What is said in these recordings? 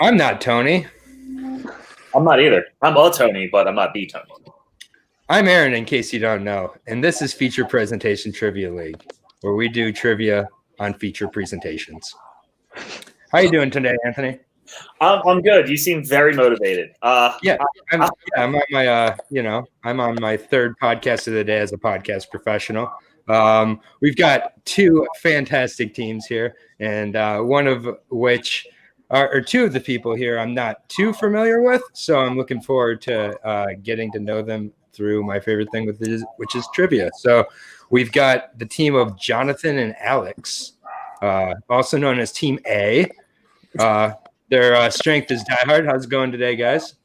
I'm not Tony. I'm not either. I'm a Tony, but I'm not the Tony. I'm Aaron, in case you don't know, and this is Feature Presentation Trivia League, where we do trivia on feature presentations. How you doing today, Anthony? I'm good. You seem very motivated. I'm on my, I'm on my third podcast of the day as a podcast professional. We've got two fantastic teams here, and one of which or two of the people here I'm not too familiar with, so I'm looking forward to getting to know them through my favorite thing which is trivia. So we've got the team of Jonathan and Alex, also known as Team A. Their strength is Die Hard. How's it going today, guys?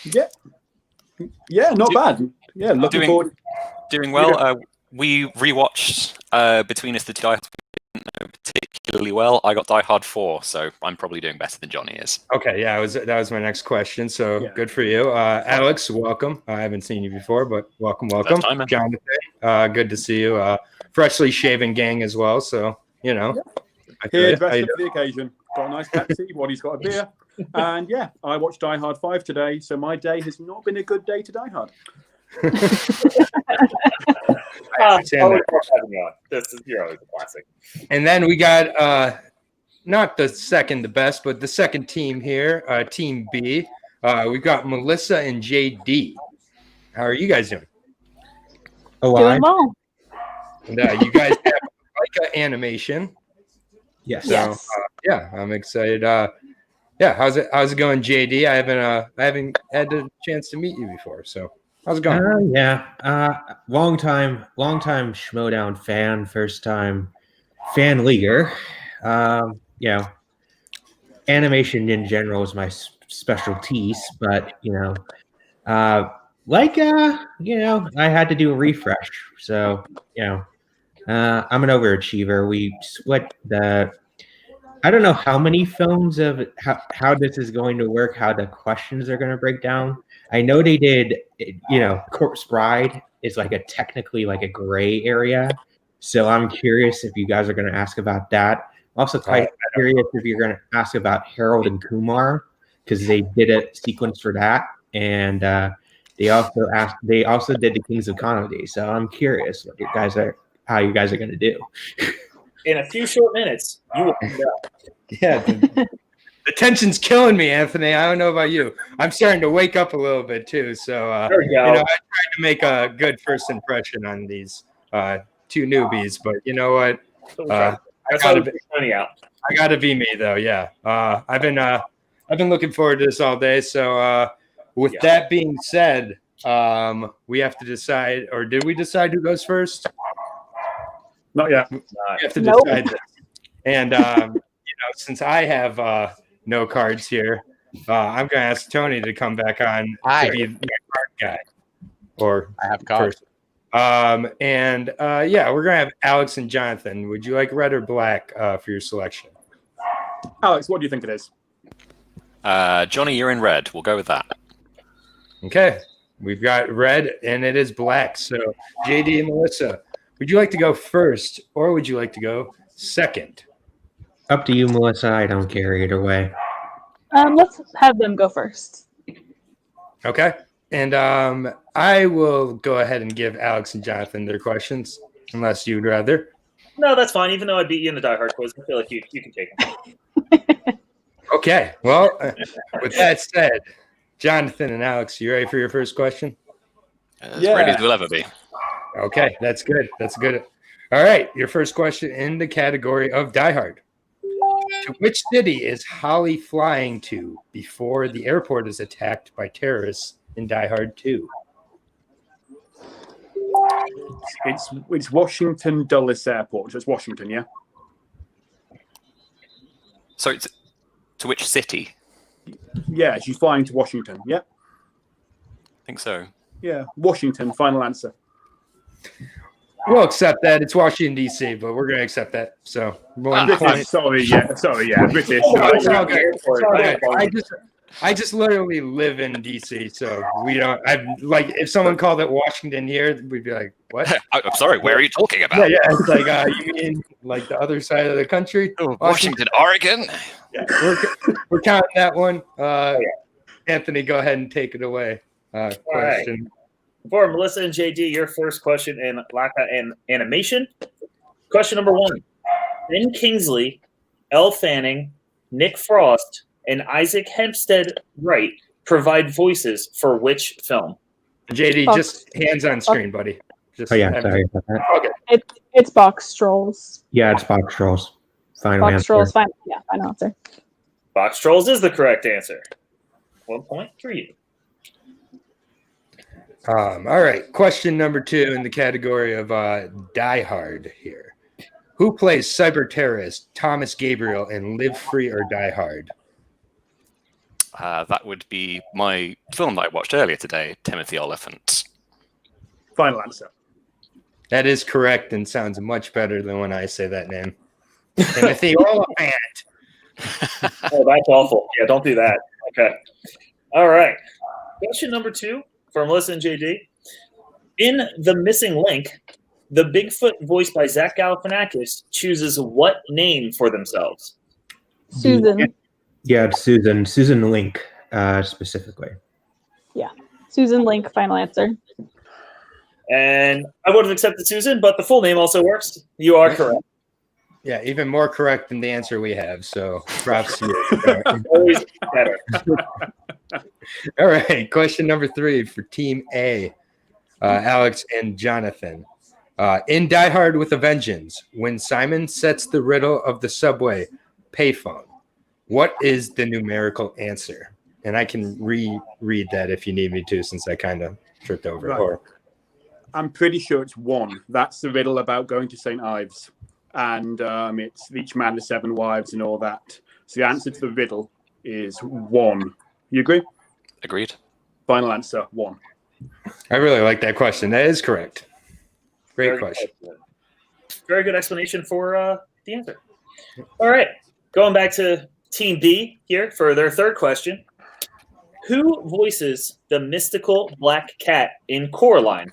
Yeah, not bad. Yeah, looking forward. Doing well. We rewatched between us the Die Hard particularly well. I got Die Hard 4, so I'm probably doing better than Johnny is. Okay, yeah, that was my next question. So good for you, Alex. Welcome. I haven't seen you before, but welcome. Time, Jonathan, good to see you. Freshly shaven gang as well. So Here, dressed up for the occasion. Got a nice Pepsi. Waddy's got a beer. And yeah, I watched Die Hard 5 today, so my day has not been a good day to Die Hard. You're always a classic. And then we got not the second the best, but the second team here, Team B. We've got Melissa and JD. How are you guys doing? Doing well. And you guys have Leica animation. Yes. So I'm excited. How's it going, JD? I haven't had a chance to meet you before, so how's it going? Long time Schmodown fan, first time fan leaguer. Animation in general is my specialties, but I had to do a refresh, so I'm an overachiever. We split I don't know how many films of how this is going to work, how the questions are going to break down. I know they did, Corpse Bride is technically a gray area. So I'm curious if you guys are going to ask about that. I'm also quite curious if you're going to ask about Harold and Kumar, because they did a sequence for that. And they also did the Kings of Comedy. So I'm curious how you guys are going to do. In a few short minutes, you will find out. Yeah, the tension's killing me, Anthony. I don't know about you. I'm starting to wake up a little bit too. So I tried to make a good first impression on these two newbies, but you know what? I gotta be me though. Yeah, I've been looking forward to this all day. So with that being said, we have to decide, or did we decide who goes first? Not yet. We have to decide this. And since I have no cards here, I'm going to ask Tony to come back on to be the card guy. Or I have cards. We're going to have Alex and Jonathan. Would you like red or black for your selection? Alex, what do you think it is? Johnny, you're in red. We'll go with that. Okay. We've got red, and it is black. So, JD and Melissa, would you like to go first, or would you like to go second? Up to you, Melissa. I don't care either way. Let's have them go first. Okay. And I will go ahead and give Alex and Jonathan their questions, unless you'd rather. No, that's fine. Even though I beat you in the Die Hard quiz, I feel like you can take them. Okay. Well, with that said, Jonathan and Alex, you ready for your first question? As ready as we'll ever be. Okay, that's good. That's good. All right, your first question in the category of Die Hard. To which city is Holly flying to before the airport is attacked by terrorists in Die Hard 2? It's Washington Dulles Airport. So it's Washington, yeah? So it's to which city? Yeah, she's flying to Washington, yeah? I think so. Yeah, Washington, final answer. We'll accept that. It's Washington, D.C., but we're going to accept that. So, British. It's all good. I just literally live in DC, so we don't. I'm like, if someone called it Washington here, we'd be like, "What?" I'm sorry. Where are you talking Yeah, about? yeah. It's like, you mean like the other side of the country? Oh, Washington, Oregon. We're counting that one. Anthony, go ahead and take it away. Question. For Melissa and JD, your first question in Laka and animation. Question number 1. Ben Kingsley, Elle Fanning, Nick Frost, and Isaac Hempstead Wright provide voices for which film? JD, Box. just hands on screen, buddy. Just Oh yeah, sorry about that. Okay. It's Box Trolls. Yeah, it's Box Trolls. Final Box answer. Trolls. Final answer. Box Trolls is the correct answer. 1 point for you. All right. Question number 2 in the category of Die Hard here. Who plays cyber terrorist Thomas Gabriel in Live Free or Die Hard? That would be my film that I watched earlier today, Timothy Oliphant. Final answer. That is correct and sounds much better than when I say that name. Timothy Oliphant. Oh, that's awful. Yeah, don't do that. Okay. All right. Question number 2 from Melissa and JD. In The Missing Link, the Bigfoot voiced by Zach Galifianakis chooses what name for themselves? Susan. Yeah, it's Susan. Susan Link, specifically. Susan Link. Final answer. And I would have accepted Susan, but the full name also works. You are correct. Yeah, even more correct than the answer we have. So props to you. Always better. All right. Question number 3 for Team A, Alex and Jonathan. In Die Hard with a Vengeance, when Simon sets the riddle of the subway payphone, what is the numerical answer? And I can reread that if you need me to, since I kind of tripped over it. Right. I'm pretty sure it's 1. That's the riddle about going to St. Ives. And it's each man has 7 wives and all that. So the answer to the riddle is 1. You agree? Agreed. Final answer, 1. I really like that question. That is correct. Great question. Very good explanation for the answer. All right. Going back to Team B here for their third question. Who voices the mystical black cat in Coraline?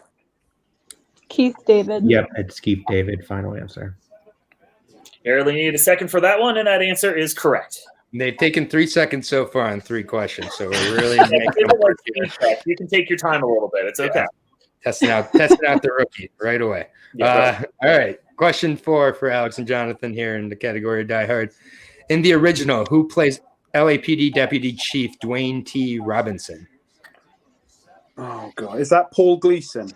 Keith David. Yep, it's Keith David. Final answer. Barely need a second for that one, and that answer is correct. They've taken 3 seconds so far on 3 questions, so we're really making them work here. You can take your time a little bit. It's okay. Testing out the rookie right away. Yeah, all right. Question 4 for Alex and Jonathan here in the category of Die Hard. In the original, who plays LAPD Deputy Chief Dwayne T. Robinson? Oh, God. Is that Paul Gleason?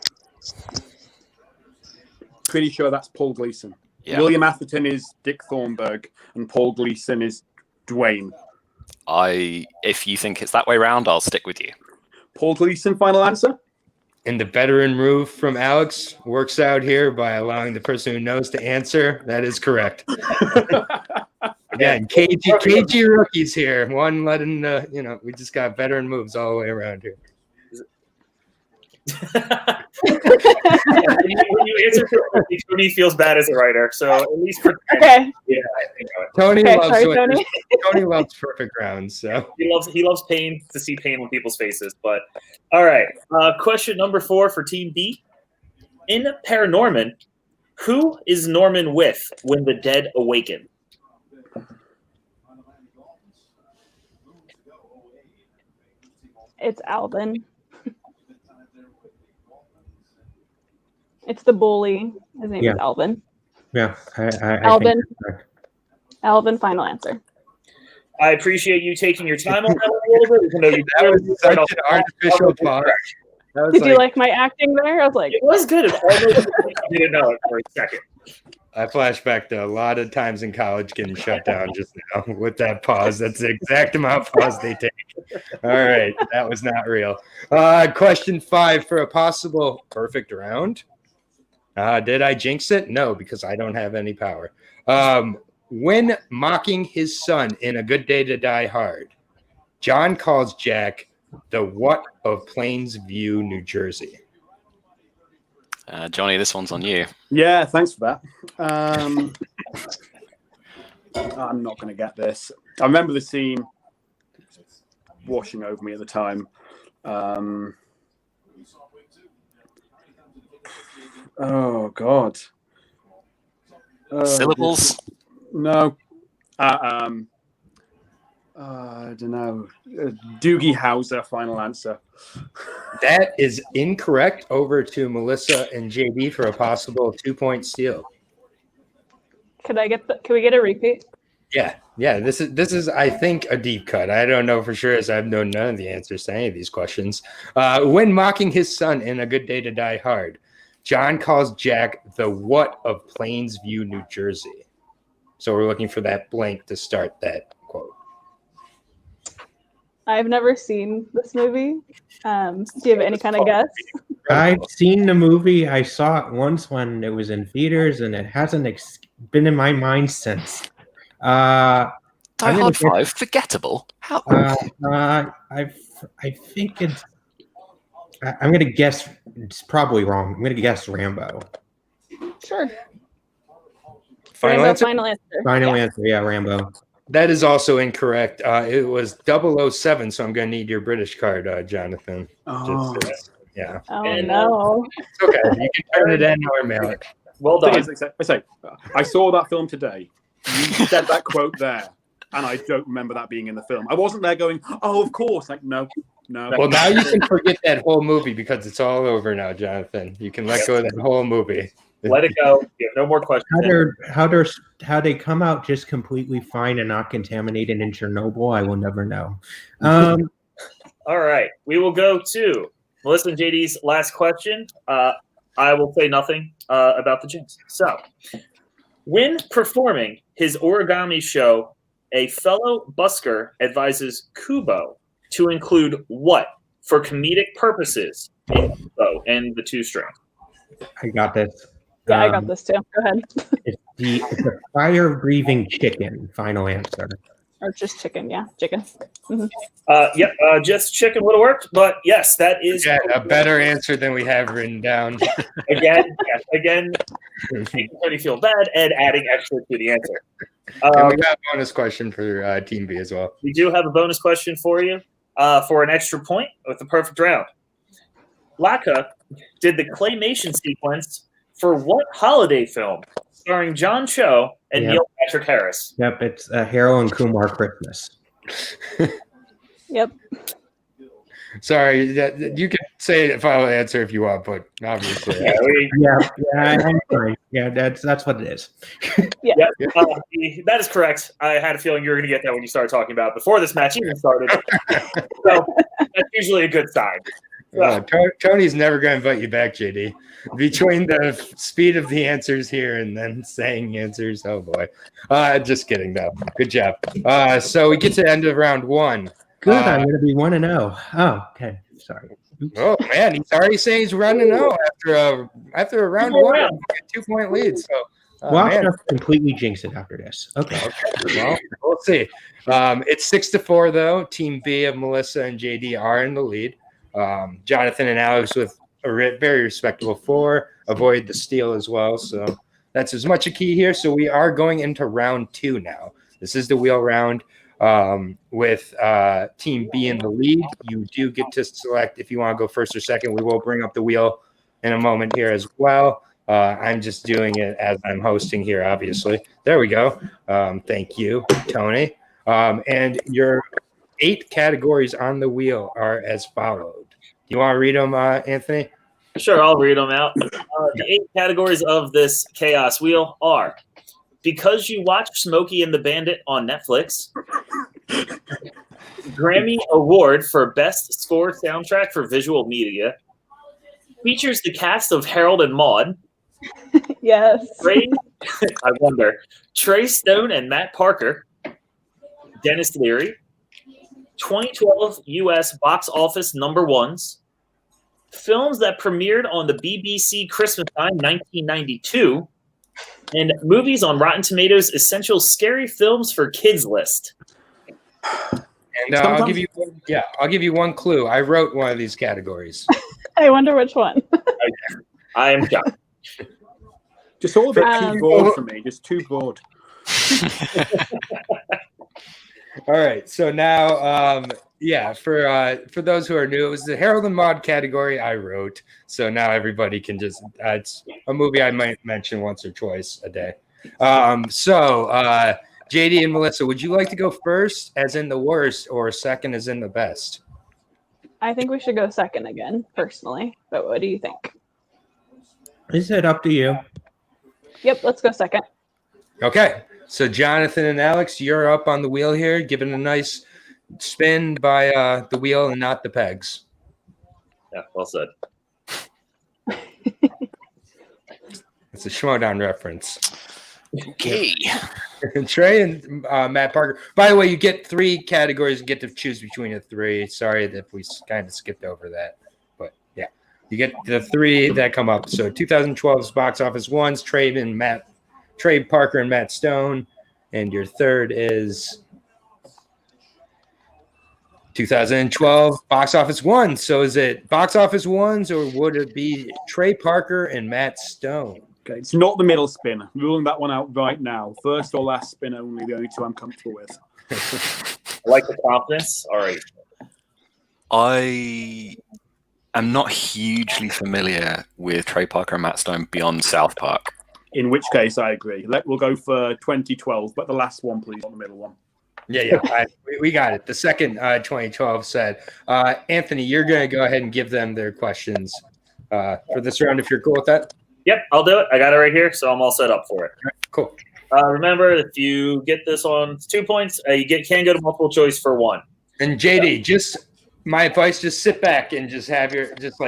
Pretty sure that's Paul Gleason. Yeah. William Atherton is Dick Thornburg, and Paul Gleason is Dwayne. If you think it's that way round, I'll stick with you. Paul Gleason, final answer? And the veteran move from Alex works out here by allowing the person who knows to answer. That is correct. Again, KG rookies here. One letting we just got veteran moves all the way around here. when you answer correctly, Tony feels bad as a writer, so at least for Okay. yeah, I think Tony Tony. Tony loves perfect rounds. So he loves pain to see pain on people's faces. But all right, question number 4 for Team B. In Paranorman, who is Norman with when the dead awaken? It's Alvin. It's the bully. His name is Alvin. Yeah, I Alvin. think that's correct. Alvin, final answer. I appreciate you taking your time on that one a little bit, even though you that was such an artificial pause. Did you like my acting there? I was like, it was good. I didn't know it for a second. I flash back to a lot of times in college getting shut down just now with that pause. That's the exact amount of pause they take. All right, that was not real. Question 5 for a possible perfect round. Did I jinx it? No, because I don't have any power. When mocking his son in A Good Day to Die Hard, John calls Jack the what of Plainsview, New Jersey? Johnny, this one's on you. Yeah, thanks for that. I'm not going to get this. I remember the scene. washing over me at the time. Oh God. Syllables? No. I don't know. Doogie Howser, final answer. That is incorrect. Over to Melissa and JD for a possible 2-point steal. Can we get a repeat? Yeah. This is I think a deep cut. I don't know for sure, as I've known none of the answers to any of these questions. When mocking his son in A Good Day to Die Hard, John calls Jack the what of Plainsview, New Jersey. So we're looking for that blank to start that quote. I've never seen this movie. Do you have any kind of guess? I've seen the movie. I saw it once when it was in theaters, and it hasn't been in my mind since. Die Hard 5, forgettable. How? I think it's. I'm gonna guess. It's probably wrong. I'm gonna guess Rambo. Sure. Final answer? Final answer. Final answer. Yeah, Rambo. That is also incorrect. It was 007, so I'm going to need your British card, Jonathan. Oh. Yeah. Oh And, no. It's okay. You can turn it in or mail it. Well done. I saw that film today. You said that quote there, and I don't remember that being in the film. I wasn't there going, "Oh, of course." Like, no. Well, now you can forget that whole movie because it's all over now, Jonathan. You can let go of that whole movie. Let it go. You have no more questions. How they come out just completely fine and not contaminated in Chernobyl, I will never know. All right. We will go to Melissa and JD's last question. I will say nothing about the jinx. So, when performing his origami show, a fellow busker advises Kubo to include what for comedic purposes in Kubo and the 2-string? I got this. Yeah, I got this too. Go ahead. It's a fire-breathing chicken. Final answer. Or just chicken. Yeah, chicken. Mm-hmm. Yep, just chicken would have worked, but yes, that is a better answer than we have written down. Again, making Tony feel bad and adding extra to the answer. And we got a bonus question for Team B as well. We do have a bonus question for you for an extra point with the perfect round. Laka did the claymation sequence for what holiday film starring John Cho and Neil Patrick Harris? Yep, it's Harold and Kumar Christmas. Yep. Sorry, you can say a final answer if you want, but obviously, I'm fine. Yeah, that's what it is. That is correct. I had a feeling you were going to get that when you started talking about it before this match even started. So that's usually a good sign. Tony's never going to invite you back, JD. Between the speed of the answers here and then saying answers, oh boy. Just kidding, though. Good job. So we get to the end of round one. Good, I'm going to be 1-0. Oh, okay. Sorry. Oops. Oh man, he's already saying he's running 0 after a round one. 2-point lead. So I'll just completely jinx it after this. Okay. Well, we'll see. It's 6-4 though. Team B of Melissa and JD are in the lead. Jonathan and Alex with a very respectable 4. Avoid the steal as well. So that's as much a key here. So we are going into round 2 now. This is the wheel round. With Team B in the lead, you do get to select if you want to go first or second. We will bring up the wheel in a moment here as well. I'm just doing it as I'm hosting here, obviously. There we go. Thank you, Tony. And your 8 categories on the wheel are as followed. Do you want to read them, Anthony? Sure, I'll read them out. The 8 categories of this Chaos Wheel are: because you watched Smokey and the Bandit on Netflix, Grammy Award for Best Score Soundtrack for Visual Media, features the cast of Harold and Maude. Yes. Trey Stone and Matt Parker, Dennis Leary, 2012 U.S. box office number ones, films that premiered on the BBC Christmas time 1992, and movies on Rotten Tomatoes Essential Scary Films for Kids list. And I'll give you one clue. I wrote one of these categories. I wonder which one. I am done. Just all a bit too broad for me. Just too broad. All right. So now Yeah, for those who are new, it was the Harold and Maude category I wrote. So now everybody can just it's a movie I might mention once or twice a day. JD and Melissa, would you like to go first as in the worst or second as in the best? I think we should go second again, personally. But what do you think? Is it up to you? Yep, let's go second. Okay. So Jonathan and Alex, you're up on the wheel here, giving a nice spin by the wheel and not the pegs. Yeah, well said. It's a Schmodown reference. Okay. Trey and Matt Parker. By the way, you get 3 categories and get to choose between the 3. Sorry that we kind of skipped over that. But yeah, you get the 3 that come up. So 2012's box office ones, Trey Parker and Matt Stone. And your third is 2012 box office ones. So is it box office ones or would it be Trey Parker and Matt Stone? Okay, it's not the middle spin. Ruling that one out right now. First or last spin only, the only 2 I'm comfortable with. I like the confidence. All right. I am not hugely familiar with Trey Parker and Matt Stone beyond South Park. In which case, I agree. We'll go for 2012, but the last one, please, not the middle one. Yeah. We got it. The second 2012 said, Anthony, you're going to go ahead and give them their questions for this round if you're cool with that. Yep, I'll do it. I got it right here, so I'm all set up for it. Right, cool. Remember, if you get this on 2 points, you can go to multiple choice for 1. And JD, just my advice: just sit back and just have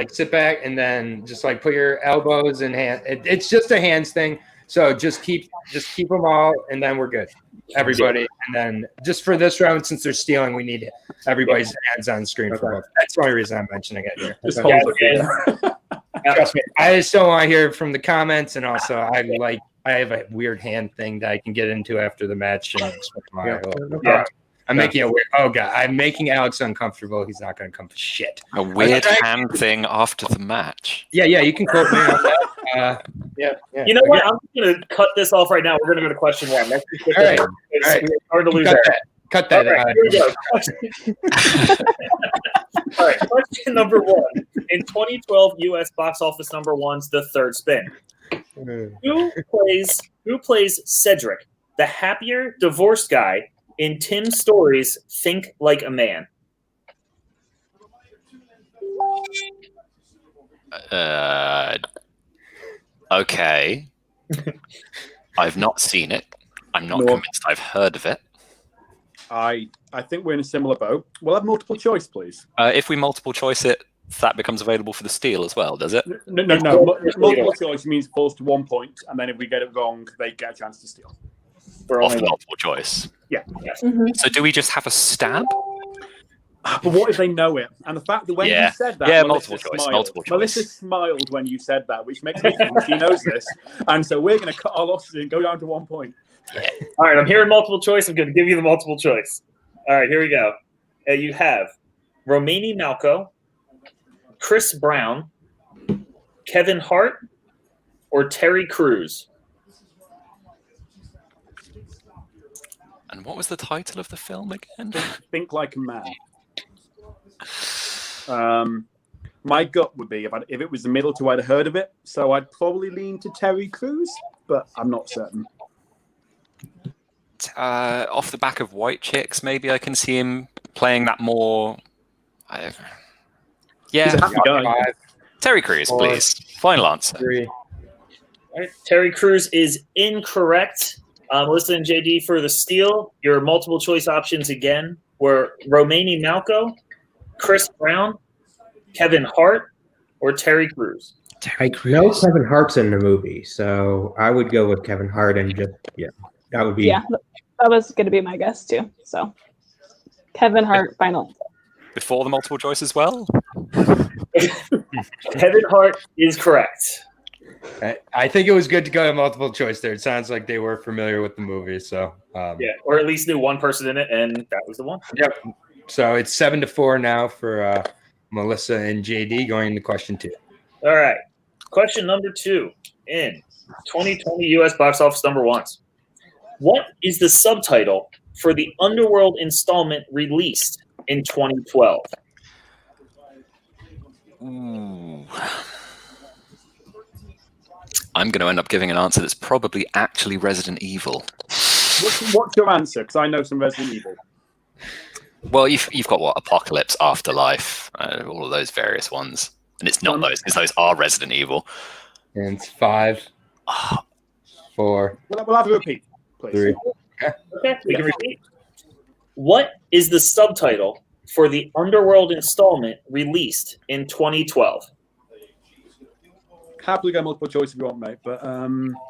sit back and then just put your elbows and hand. It's just a hands thing, so just keep them all, and then we're good. Everybody, and then just for this round, since they're stealing, we need everybody's hands on screen for both. That's the only reason I'm mentioning it here. Just hold it. Trust me, I just don't want to hear from the comments, and also I have a weird hand thing that I can get into after the match. And I'm making it weird. Oh god, I'm making Alex uncomfortable. He's not going to come for shit. A weird hand thing after the match. Yeah, you can quote me on that. Yeah. You know what? I'm going to cut this off right now. We're going to go to question 1. Let's All right. It's hard to lose that. Cut that. All right, here we go. All right, question number 1. In 2012 U.S. box office number one's The Third Spin. Who plays Cedric, the happier divorced guy in Tim Story's Think Like a Man? Okay. I've not seen it. I'm not convinced I've heard of it. I think we're in a similar boat. We'll have multiple choice, please. If we multiple choice it, that becomes available for the steal as well, does it? No. Multiple choice means falls to 1 point, and then if we get it wrong, they get a chance to steal. Off the multiple choice. Yeah. Mm-hmm. So do we just have a stab? But what if they know it? And the fact that when you said that, multiple choice. Melissa smiled when you said that, which makes me think she knows this. And so we're going to cut our losses and go down to 1 point. Yeah. All right, I'm hearing multiple choice. I'm going to give you the multiple choice. All right, here we go. You have Romany Malco, Chris Brown, Kevin Hart, or Terry Crews. And what was the title of the film again? Think Like a Man. My gut would be if it was the middle two, I'd have heard of it. So I'd probably lean to Terry Crews, but I'm not certain. Off the back of White Chicks, maybe I can see him playing that more. He's a happy guy. Terry Crews, please. Final answer. 3. All right, Terry Crews is incorrect. Melissa and JD for the steal. Your multiple choice options again were Romany Malco, Chris Brown, Kevin Hart, or Terry Crews. I know Kevin Hart's in the movie, so I would go with Kevin Hart and that would be. Yeah, that was going to be my guess too. So Kevin Hart, final. Before the multiple choice as well? Kevin Hart is correct. I think it was good to go to multiple choice there. It sounds like they were familiar with the movie, so or at least knew one person in it, and that was the one. Yep. So it's 7-4 now for Melissa and JD going into question 2. All right, question number 2 in 2020 U.S. box office number ones. What is the subtitle for the Underworld installment released in 2012? Ooh. I'm going to end up giving an answer that's probably actually Resident Evil. What's your answer? Because I know some Resident Evil. Well, you've got what? Apocalypse, Afterlife, all of those various ones. And it's not those, because those are Resident Evil. And it's 5, 4, We'll have a repeat, please. 3. Okay, we can repeat. What is the subtitle for the Underworld installment released in 2012? Happily go multiple choice if you want, mate. But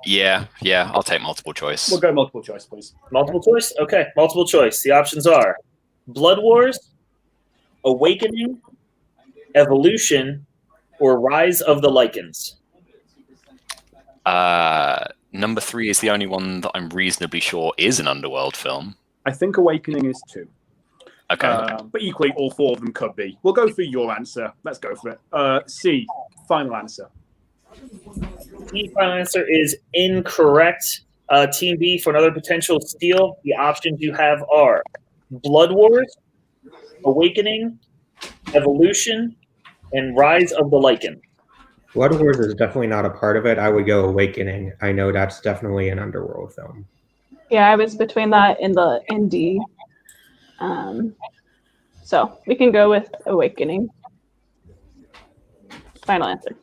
Yeah, I'll take multiple choice. we'll go multiple choice, please. Multiple choice? Okay, multiple choice. The options are Blood Wars, Awakening, Evolution, or Rise of the Lycans. Number 3 is the only one that I'm reasonably sure is an Underworld film. I think Awakening is 2. Okay. But equally, all 4 of them could be. We'll go for your answer. Let's go for it. C, final answer. The final answer is incorrect. Team B, for another potential steal, the options you have are Blood Wars, Awakening, Evolution, and Rise of the Lycan. Blood Wars is definitely not a part of it. I would go Awakening. I know that's definitely an Underworld film. Yeah, I was between that and the ND. So we can go with Awakening. Final answer.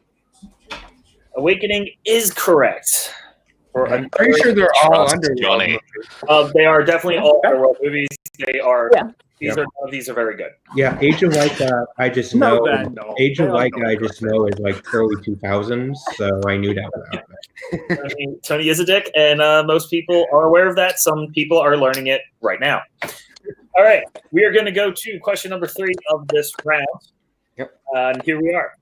Awakening is correct. I'm pretty sure they're all Trust Underworld Johnny. movies. They are definitely all Underworld movies. They are. Yeah. These are very good. Yeah, Age of Lyca, I just No, know. they're not. Age of They are Lyca, not. I just know is like early 2000s, so I knew that without that. I mean, Tony is a dick, and most people are aware of that. Some people are learning it right now. All right, we are going to go to question number 3 of this round. Yep. And here we are.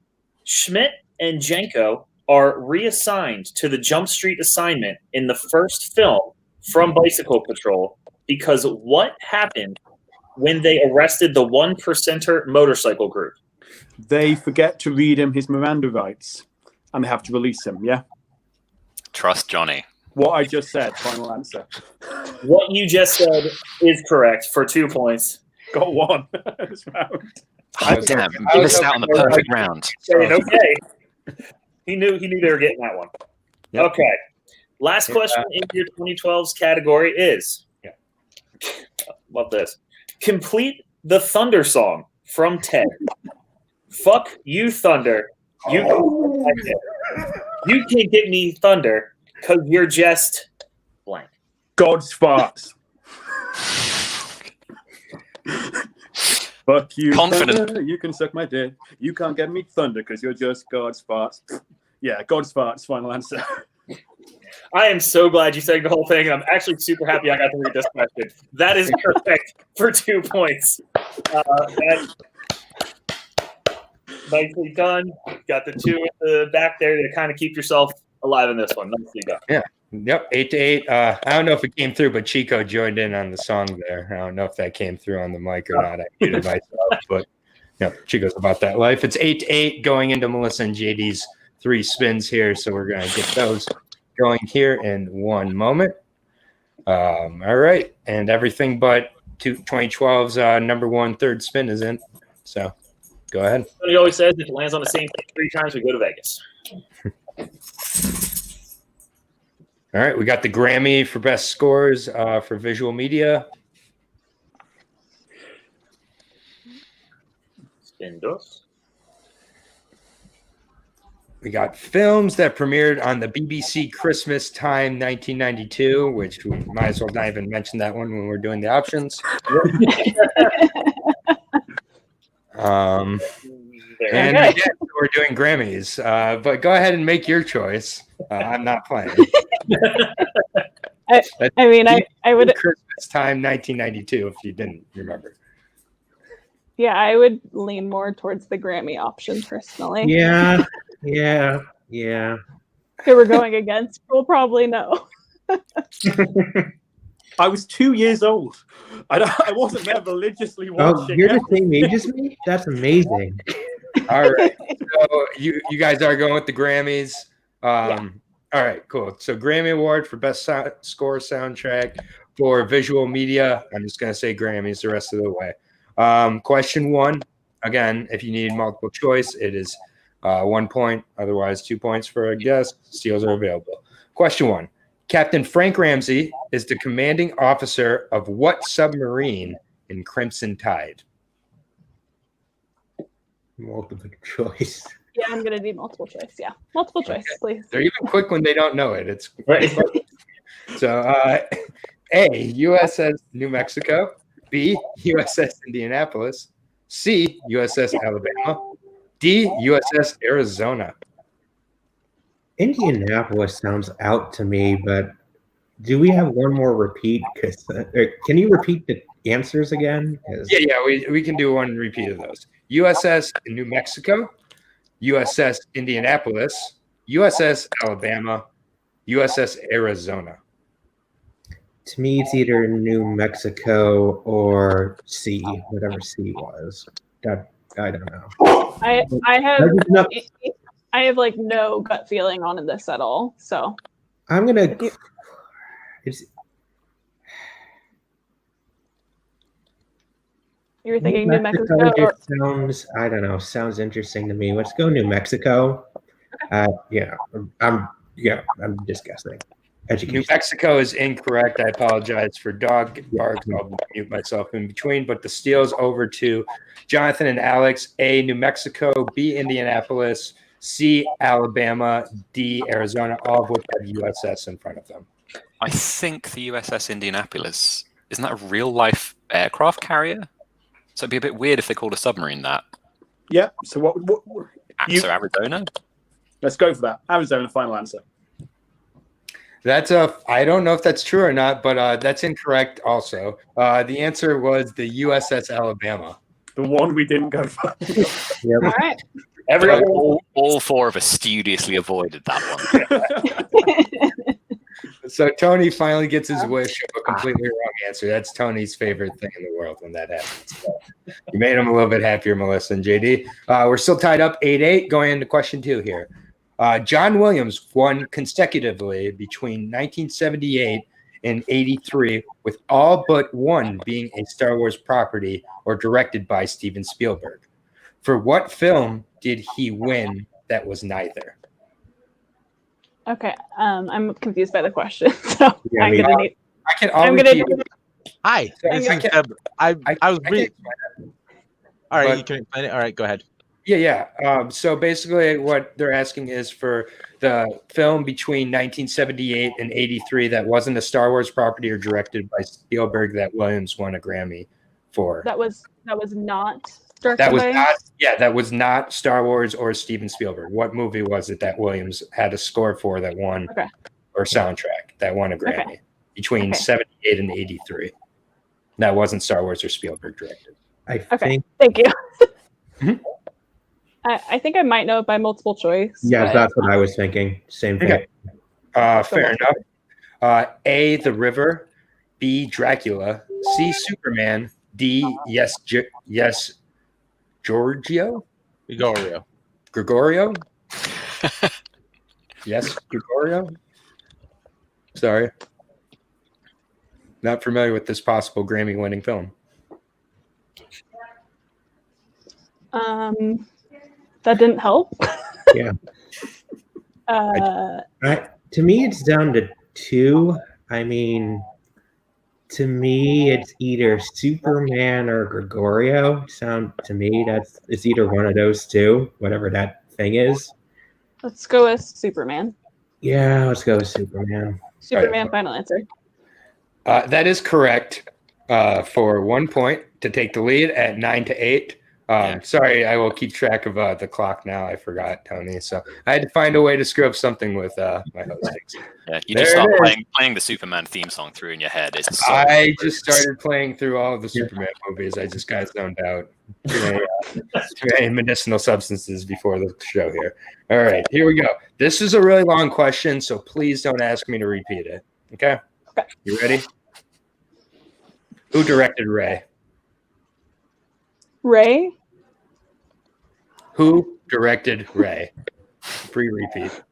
Schmidt and Jenko are reassigned to the Jump Street assignment in the first film from Bicycle Patrol because what happened when they arrested the 1%er motorcycle group? They forget to read him his Miranda rights, and they have to release him, yeah? Trust Johnny. What I just said, final answer. What you just said is correct for 2 points. Got 1 this round. Oh, damn. You missed out on the perfect round. Saying, okay. He knew they were getting that one. Yep. Okay. Last question in your 2012's category is, love this. Complete the Thunder song from Ted. Fuck you, Thunder. You can't get me Thunder because you're just blank. God's farts. Fuck you, Confident. Thunder. You can suck my dick. You can't get me Thunder because you're just God's farts. Yeah, God's farts, final answer. I am so glad you said the whole thing, and I'm actually super happy I got to read this question. That is correct for 2 points. Nicely done. Got the 2 at the back there to kind of keep yourself alive in this one. Nicely done. Yeah. Yep, 8-8. I don't know if it came through, but Chico joined in on the song there. I don't know if that came through on the mic or not. I muted myself, but yeah, Chico's about that life. It's 8-8 going into Melissa and JD's 3 spins here, so we're going to get those going here in 1 moment. All right, and everything but 2012's number 1 third spin is in. So go ahead. He always says if it lands on the same thing 3 times, we go to Vegas. All right, we got the Grammy for best scores for visual media. Spin dos. We got films that premiered on the BBC Christmas Time 1992, which we might as well not even mention that one when we're doing the options. And Okay. again, we're doing Grammys, but go ahead and make your choice. I'm not playing. I mean, I would, Christmas Time 1992, if you didn't remember. yeah, I would lean more towards the Grammy option personally. Yeah. Who we're going against, we'll probably know. I was 2 years old. I wasn't there religiously Oh, watching. you're the same age as me? That's amazing. All right. So you guys are going with the Grammys. Yeah. All right, cool. So Grammy Award for Best Score Soundtrack for Visual Media. I'm just going to say Grammys the rest of the way. Question 1. Again, if you need multiple choice, it is 1 point. Otherwise, 2 points for a guess. Steals are available. Question 1. Captain Frank Ramsey is the commanding officer of what submarine in Crimson Tide? Multiple choice. Yeah, I'm gonna do multiple choice. Yeah, multiple choice, please. They're even quick when they don't know it. It's Right. so A, USS New Mexico, B, USS Indianapolis, C, USS Alabama, D, USS Arizona. Indianapolis sounds out to me, but do we have one more repeat? Can you repeat the answers again? Yeah, we can do one repeat of those. USS New Mexico, USS Indianapolis, USS Alabama, USS Arizona. To me, it's either New Mexico or C, whatever C was. That I don't know. I have like no gut feeling on this at all. So I'm gonna. It's you're thinking New Mexico? Just sounds, I don't know. Sounds interesting to me. Let's go New Mexico. I'm just guessing. Education. New Mexico is incorrect. I apologize for dog barks. I'll mute myself in between. But the steals over to Jonathan and Alex. A, New Mexico. B, Indianapolis. C, Alabama. D, Arizona. All of which have USS in front of them. I think the USS Indianapolis, isn't that a real life aircraft carrier? So it'd be a bit weird if they called a submarine that. Yeah. So what So Arizona? let's go for that. Arizona, final answer. I don't know if that's true or not, but that's incorrect also. The answer was the USS Alabama. The one we didn't go for. All right. All four of us studiously avoided that one. So Tony finally gets his wish of a completely wrong answer. That's Tony's favorite thing in the world when that happens. So you made him a little bit happier, Melissa and JD. We're still tied up 8-8 going into question 2 here. John Williams won consecutively between 1978 and 83, with all but one being a Star Wars property or directed by Steven Spielberg. For what film did he win that was neither? Okay. I'm confused by the question. So Yeah, I'm me gonna need. I'll repeat it. Hi, this is Deb. I was reading. All right, but- you can explain it. All right, go ahead. Yeah. So basically what they're asking is for the film between 1978 and 83 that wasn't a Star Wars property or directed by Spielberg that Williams won a Grammy for. That was not directed That was by- not, that was not Star Wars or Steven Spielberg. What movie was it that Williams had a score for that won, Okay. or soundtrack that won a Grammy Okay. between Okay. 78 and 83? That wasn't Star Wars or Spielberg directed. I Okay. think. Thank you. Mhm. I think I might know it by multiple choice. Yeah, but- that's what I was thinking. Same thing. Okay. Fair enough. A, The River. B, Dracula. C, Superman. D, yes, Giorgio? Gregorio? Yes, Gregorio? Sorry. Not familiar with this possible Grammy-winning film. That didn't help. Yeah. To me, it's down to 2. I mean, to me, it's either Superman or Gregorio. To me, it's either one of those two, whatever that thing is. let's go with Superman. Yeah, let's go with Superman. Superman, Right. final answer. That is correct for 1 point to take the lead at 9-8. Sorry, I will keep track of the clock now. I forgot, Tony. So I had to find a way to screw up something with my hostings. Yeah, you There just start it is. playing the Superman theme song through in your head. It's so I just started playing through all of the Superman movies. I just got zoned out. Too many medicinal substances before the show here. All right, here we go. This is a really long question, so please don't ask me to repeat it. Okay? Okay. You ready? Who directed Ray? Ray. Who directed Ray? Pre-repeat.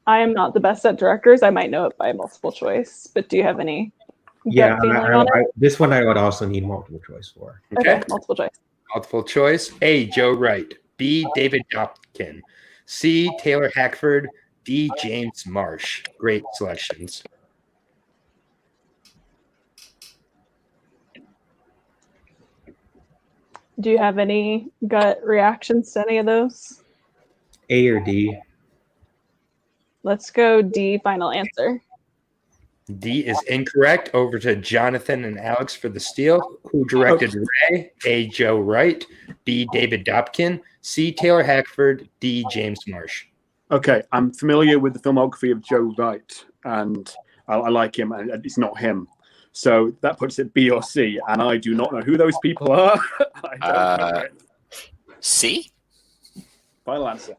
I am not the best at directors. I might know it by multiple choice, but do you have any Yeah, gut feeling on it? this one I would also need multiple choice for. Okay, multiple choice. Multiple choice. A. Joe Wright. B. David Dobkin. C. Taylor Hackford. D. James Marsh. Great selections. Do you have any gut reactions to any of those? A or D? Let's go D, final answer. D is incorrect. Over to Jonathan and Alex for the steal. Who directed Ray? A. Joe Wright. B. David Dobkin. C. Taylor Hackford. D. James Marsh. Okay, I'm familiar with the filmography of Joe Wright, and I like him, and it's not him. So that puts it B or C, and I do not know who those people are. I don't know it. C? Final answer.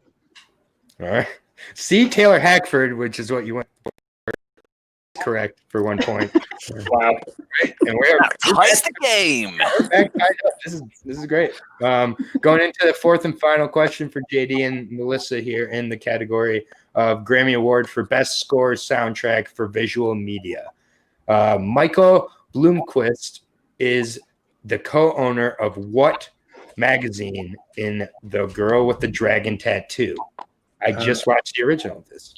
All right. C. Taylor Hackford, which is what you went for. Correct for 1 point. Wow. Right. And we're Ties the game. This is great. Going into the fourth and final question for JD and Melissa here in the category of Grammy Award for Best Score Soundtrack for Visual Media. Michael Bloomquist is the co-owner of what magazine in The Girl with the Dragon Tattoo? I just watched the original of this.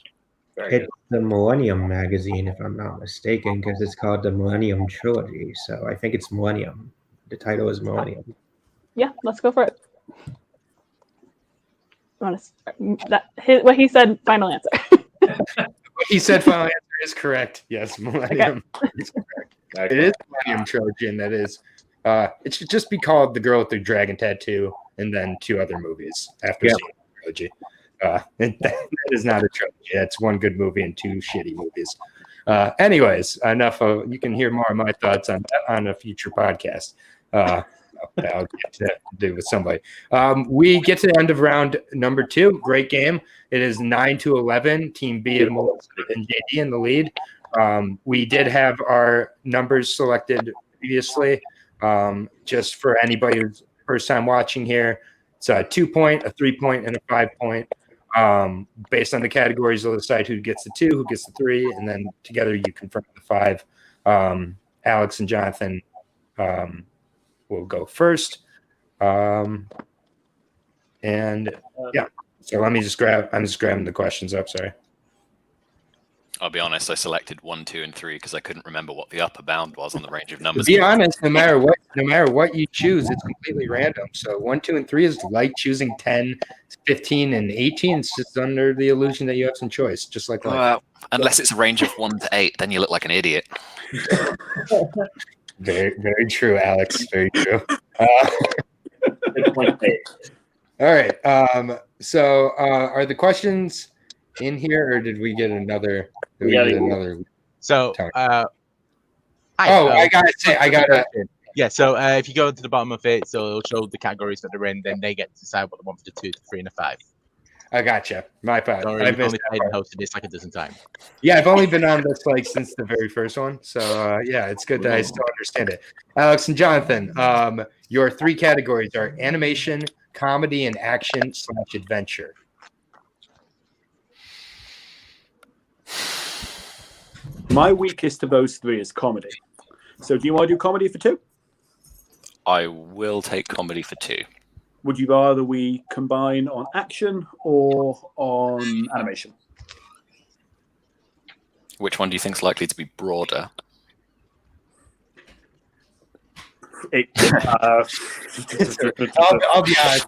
It's the Millennium magazine, if I'm not mistaken, because it's called the Millennium Trilogy. So I think it's Millennium. The title is Millennium. Yeah, let's go for it. What he said, final answer. What he said final answer is correct. Yes, Millennium is correct. It is Millennium Trilogy, and that is it should just be called The Girl with the Dragon Tattoo and then 2 other movies after seeing the trilogy. That is not a trilogy. That's 1 good movie and 2 shitty movies. Anyways, enough of. You can hear more of my thoughts on a future podcast. I'll get to do with somebody. We get to the end of round number 2. Great game. It is 9-11. Team B and Melissa and JD in the lead. We did have our numbers selected previously. Just for anybody who's first time watching here, it's a 2-point, a 3-point, and a 5-point. Based on the categories, they'll decide who gets the 2, who gets the 3, and then together you confirm the 5. Alex and Jonathan will go first. And yeah, so I'm just grabbing the questions up. Sorry. I'll be honest, I selected 1, 2, and 3 because I couldn't remember what the upper bound was on the range of numbers. To be honest, no matter what you choose, it's completely random. So 1, 2, and 3 is like choosing 10, 15, and 18. It's just under the illusion that you have some choice, just like life. Unless it's a range of 1 to 8, then you look like an idiot. Very, very true, Alex. Very true. All right. So are the questions in here, or did we get another? So, I gotta say, yeah. So if you go to the bottom of it, so it'll show the categories that they're in. Then they get to decide what they want for the 2, the 3, and the 5. I gotcha. My fault. Sorry, I've only played and hosted this like a dozen times. Yeah, I've only been on this since the very first one. So yeah, it's good that I still understand it. Alex and Jonathan, your 3 categories are animation, comedy, and action/adventure. My weakest of those 3 is comedy. So do you want to do comedy for 2? I will take comedy for 2. Would you rather we combine on action or on animation? Which one do you think is likely to be broader? I'll be honest.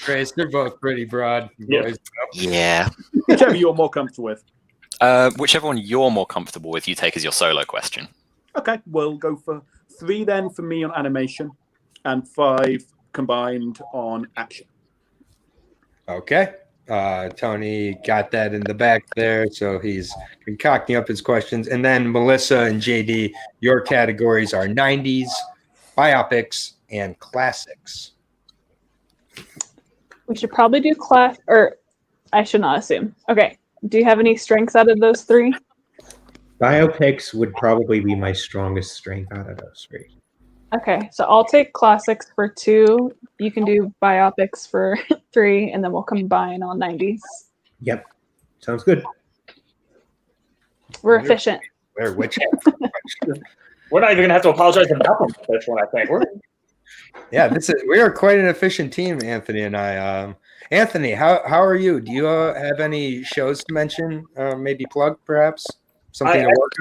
Chris, they're both pretty broad. Boys. Yeah. Whichever you're more comfortable with. Whichever one you're more comfortable with, you take as your solo question. Okay, we'll go for 3 then for me on animation and 5 combined on action. Okay. Tony got that in the back there, so he's concocting up his questions. And then Melissa and JD, your categories are 90s, biopics, and classics. We should probably do or I should not assume. Okay. Do you have any strengths out of those 3? Biopics would probably be my strongest strength out of those 3. Okay, so I'll take classics for 2. You can do biopics for 3, and then we'll combine on 90s. Yep. Sounds good. We're efficient. Blair Witch. We're not even going to have to apologize to Malcolm for this one, I think. Yeah, we are quite an efficient team, Anthony and I. Anthony, how are you? Do you have any shows to mention? Maybe plug, perhaps? Something to work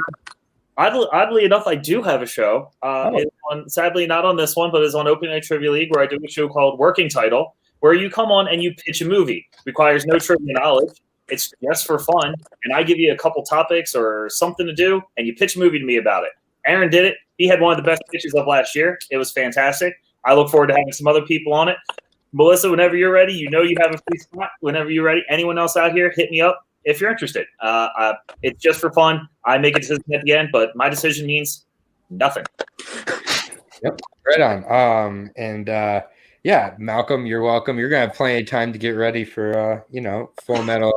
on? Oddly enough, I do have a show. It's sadly not on this one, but it's on Open Night Trivia League, where I do a show called Working Title, where you come on and you pitch a movie. Requires no trivia knowledge. It's just for fun, and I give you a couple topics or something to do, and you pitch a movie to me about it. Aaron did it. He had one of the best pitches of last year. It was fantastic. I look forward to having some other people on it. Melissa, whenever you're ready, you have a free spot. Whenever you're ready, anyone else out here, hit me up if you're interested. It's just for fun. I make a decision at the end, but my decision means nothing. Yep, right on. Yeah, Malcolm, you're welcome. You're gonna have plenty of time to get ready for Full Metal.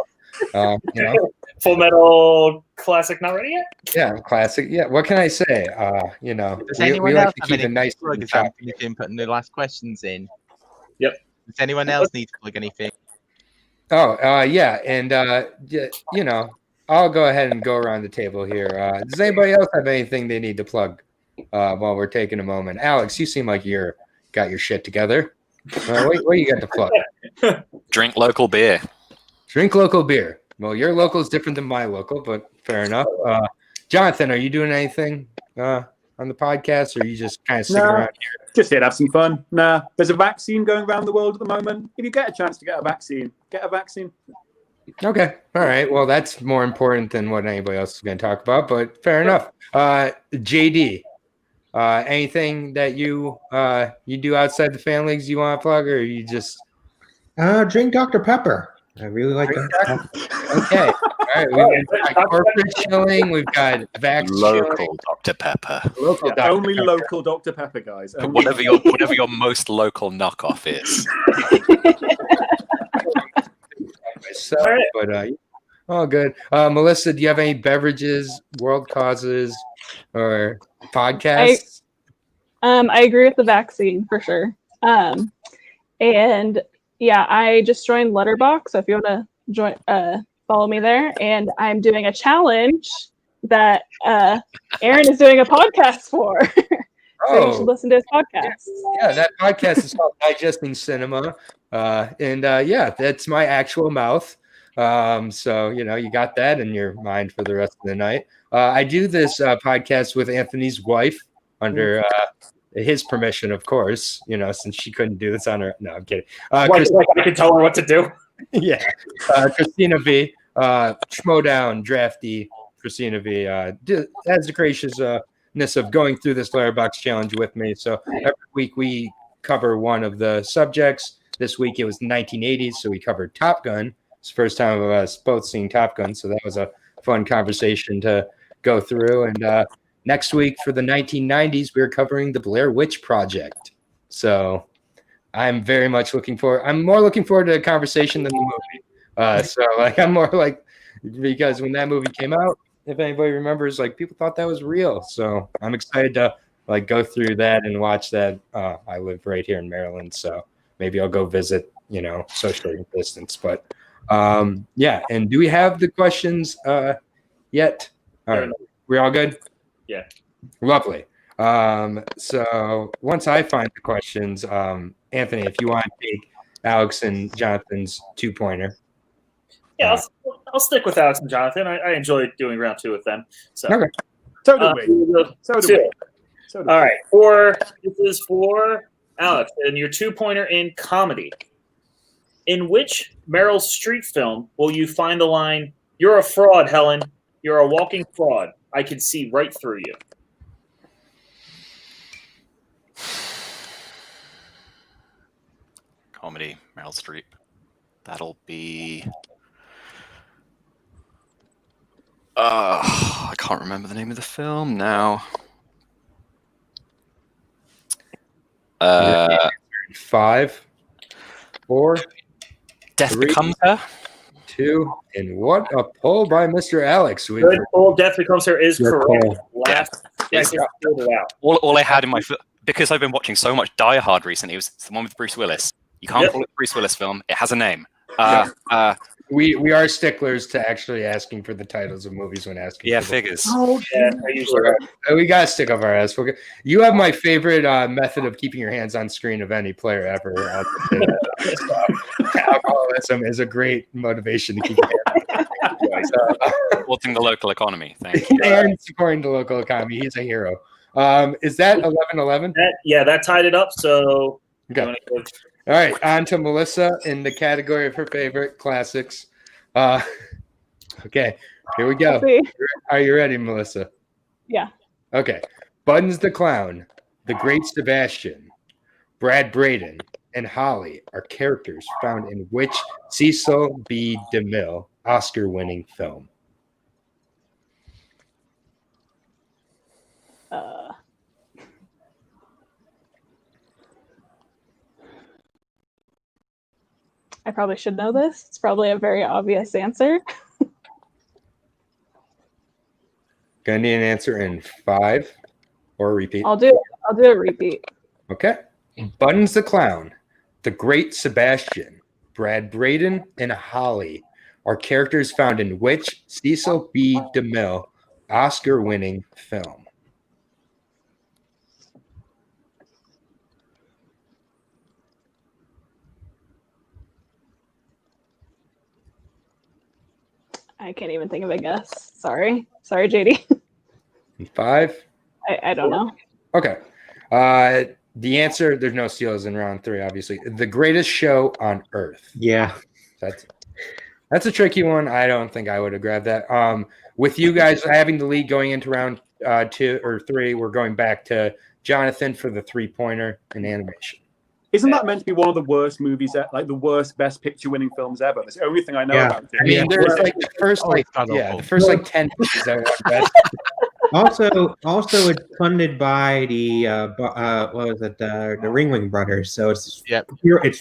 Full Metal Classic not ready yet? Yeah, classic. Yeah, what can I say? Does we anyone like else to have keep any it nice plug? and Is that choppy. you can put the last questions in? Yep. Does anyone else need to plug anything? Oh, yeah, and I'll go ahead and go around the table here. Does anybody else have anything they need to plug while we're taking a moment? Alex, you seem like you're got your shit together. What you got to plug? Drink local beer. Drink local beer. Well, your local is different than my local, but fair enough. Jonathan, are you doing anything on the podcast, or are you just kind of sticking around here? Just here to have some fun. Nah, there's a vaccine going around the world at the moment. If you get a chance to get a vaccine, get a vaccine. Okay. All right. Well, that's more important than what anybody else is going to talk about, but fair enough. JD, anything that you do outside the fan leagues you want to plug, or you just Drink Dr. Pepper. I really like that. Okay. All right. We've got corporate chilling. We've got Vax Local chilling. Dr. Pepper. Local Dr. Only Pepper. local Dr. Pepper, guys. Only Whatever your most local knockoff is. Myself, but all good. Melissa, do you have any beverages, world causes, or podcasts? I agree with the vaccine for sure. And yeah, I just joined Letterboxd, so if you want to join, follow me there. And I'm doing a challenge that Aaron is doing a podcast for. So you should listen to his podcast. Yeah, that podcast is called Digesting Cinema. That's my actual mouth. So, you got that in your mind for the rest of the night. I do this podcast with Anthony's wife under his permission, of course, since she couldn't do this on her. No, I'm kidding. I can tell her what to do. Yeah. Christina V, Schmodown, Drafty, Christina V, has the graciousness of going through this Letterboxd challenge with me. So every week we cover one of the subjects. This week it was the 1980s, so we covered Top Gun. It's the first time of us both seeing Top Gun, so that was a fun conversation to go through. And next week for the 1990s, we're covering the Blair Witch Project. So I'm very much I'm more looking forward to a conversation than the movie. I'm more like, because when that movie came out, if anybody remembers, people thought that was real. So I'm excited to go through that and watch that. I live right here in Maryland, so maybe I'll go visit, socially distance. But yeah. And do we have the questions yet? All right. We're all good? Yeah. Lovely. So once I find the questions, Anthony, if you want to take Alex and Jonathan's 2-pointer. Yeah, I'll stick with Alex and Jonathan. I enjoyed doing round 2 with them. So, Okay. So do we. So do we. All right. This is for Alex, and your 2-pointer in comedy. In which Meryl Streep film will you find the line, "You're a fraud, Helen. You're a walking fraud. I can see right through you"? Comedy, Meryl Streep. That'll be... I can't remember the name of the film now. 5, 4, Death 3, Becomes Her. 2, and what a pull by Mr. Alex. Good pull. Death Becomes Her is Good correct. pull. Last second, filled it out. All I had in my... Because I've been watching so much Die Hard recently, it was the one with Bruce Willis. You can't call it a Bruce Willis film. It has a name. we are sticklers to actually asking for the titles of movies when asking. Yeah, for figures. Yeah, I usually we gotta stick up our ass. You have my favorite method of keeping your hands on screen of any player ever. Alcoholism is a great motivation to keep your hands on screen. Supporting the local economy. Thank you. And supporting the local economy. He's a hero. Is that 11-11? that tied it up. So Okay. All right, on to Melissa in the category of her favorite classics. Okay, here we go. See? Are you ready, Melissa? Yeah. Okay. Buttons the Clown, The Great Sebastian, Brad Braden, and Holly are characters found in which Cecil B. DeMille Oscar-winning film? I probably should know this. It's probably a very obvious answer. Gonna need an answer in 5 or a repeat. I'll do a repeat. Okay. Buttons the Clown, The Great Sebastian, Brad Braden, and Holly are characters found in which Cecil B. DeMille Oscar-winning film? I can't even think of a guess. Sorry, JD. In 5? I don't know. Okay. The answer, there's no steals in round 3, obviously. The Greatest Show on Earth. Yeah. That's a tricky one. I don't think I would have grabbed that. With you guys having the lead going into round 2 or 3, we're going back to Jonathan for the 3-pointer in animation. Isn't that meant to be one of the worst movies, like the worst Best Picture winning films ever? That's the only thing I know about it. I mean, there's like the first like 10 movies that are best. Also, it's funded by the what was it? The Ringling Brothers. So it's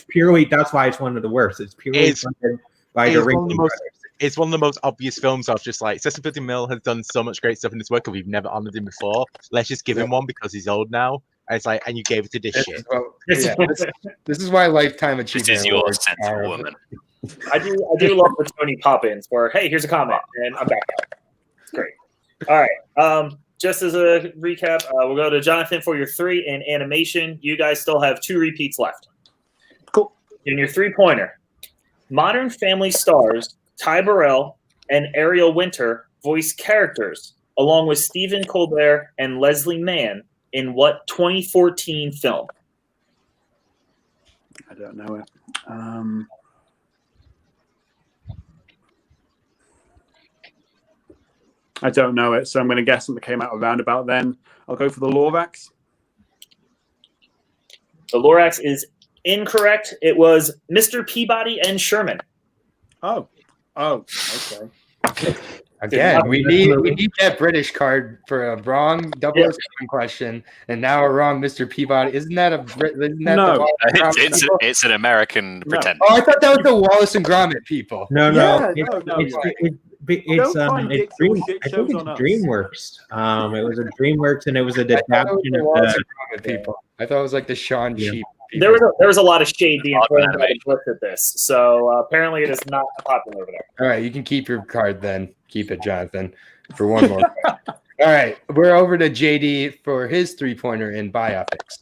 purely that's why it's one of the worst. It's purely funded by the Ringling Brothers. It's one of the most obvious films of just like Cecil B. DeMille has done so much great stuff in this work, and we've never honored him before. Let's just give him one because he's old now. And it's like, and you gave it to this shit. This is why Lifetime Achievement This is your Awards sense are- of woman. I do love the Tony pop-ins where, hey, here's a comment, and I'm back out. It's great. All right. Just as a recap, we'll go to Jonathan for your 3 in animation. You guys still have 2 repeats left. Cool. In your 3-pointer, Modern Family stars Ty Burrell and Ariel Winter voice characters, along with Stephen Colbert and Leslie Mann, in what 2014 film? I don't know it. I don't know it, so I'm going to guess something came out around about then. I'll go for the Lorax. The Lorax is incorrect. It was Mr. Peabody and Sherman. Oh, okay. Again, we need that British card for a wrong 007 question, and now a wrong Mr. Peabody. Isn't that No. It's an American pretend. Oh, I thought that was the Wallace and Gromit people. No. Don't find It's dicks or Dream, shit I shows think on it's us. DreamWorks. It was a DreamWorks, and it was a I thought it was adaptation the of Wallace the. and Gromit people. I thought it was like the Sean Yeah. Sheep people. There was a lot of shade being Awesome thrown animation. at this, so apparently it is not popular over there. All right, you can keep your card then. Keep it, Jonathan, for one more. All right, we're over to JD for his 3-pointer in biopics.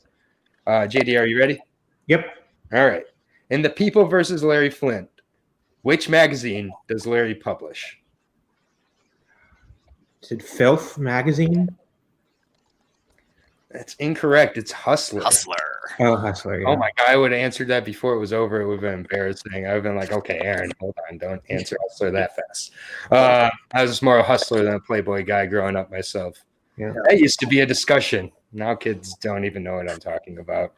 JD, are you ready? Yep. All right. In The People versus Larry Flint, which magazine does Larry publish? Is it Filth magazine? That's incorrect. It's Hustler. Hustler. Oh, Hustler. Yeah. Oh my God, I would have answered that before it was over. It would have been embarrassing. I would have been like, okay, Aaron, hold on. Don't answer Hustler that fast. I was just more a Hustler than a Playboy guy growing up myself. Yeah. That used to be a discussion. Now kids don't even know what I'm talking about.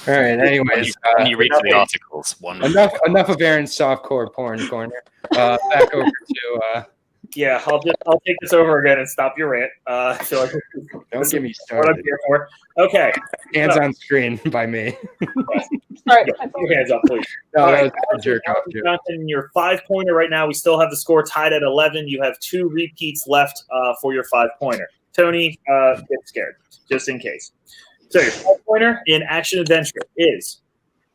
All right, anyways. When you read the articles, one Enough of Aaron's softcore porn corner. Back over to Yeah, I'll take this over again and stop your rant. I feel like don't get me what I'm started. here for. Okay, Hands on screen by me. Sorry. put your hands up, please. No, All that right, was a jerk off joke. Jonathan, your 5-pointer right now. We still have the score tied at 11. You have 2 repeats left for your 5-pointer. Tony, get scared, just in case. So your 5-pointer in action adventure is: